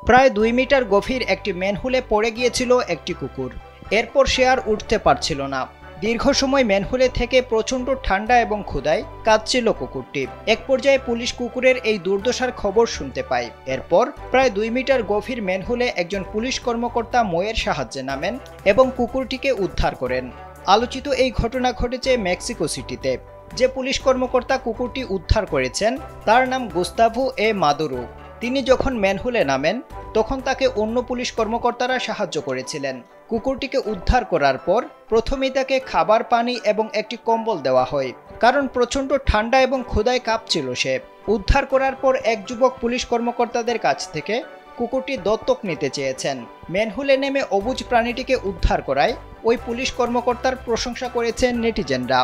প্রায় 2 মিটার গভীর একটি ম্যানহোলে পড়ে গিয়েছিল একটি কুকুর। এরপর সে আর উঠতে পারছিল না। দীর্ঘ সময় ম্যানহোলে থেকে প্রচণ্ড ঠান্ডা এবং ক্ষুধায় কাঁদছিল কুকুরটি। এক পর্যায়ে পুলিশ কুকুরের এই দুর্দশার খবর শুনতে পায়। এরপর প্রায় 2 মিটার গভীর ম্যানহোলে একজন পুলিশ কর্মকর্তা ময়ের সাহায্যে নামেন এবং কুকুরটিকে উদ্ধার করেন। আলোচিত এই ঘটনা ঘটেছে মেক্সিকো সিটিতে। যে পুলিশ কর্মকর্তা কুকুরটি উদ্ধার করেছেন তার নাম গুস্তাভো এ মাদুরো। তিনি যখন ম্যানহোলে নামেন তখন তাকে অন্য পুলিশ কর্মকর্তারা সাহায্য করেছিলেন। কুকুরটিকে উদ্ধার করার পর প্রথমেই তাকে খাবার, পানি এবং একটি কম্বল দেওয়া হয়, কারণ প্রচণ্ড ঠান্ডা এবং ক্ষুধায় কাঁপছিল সে। উদ্ধার করার পর এক যুবক পুলিশ কর্মকর্তাদের কাছ থেকে কুকুরটি দত্তক নিতে চেয়েছেন। ম্যানহোলে নেমে অবুঝ প্রাণীটিকে উদ্ধার করায় ওই পুলিশ কর্মকর্তার প্রশংসা করেছেন নেটিজেনরা।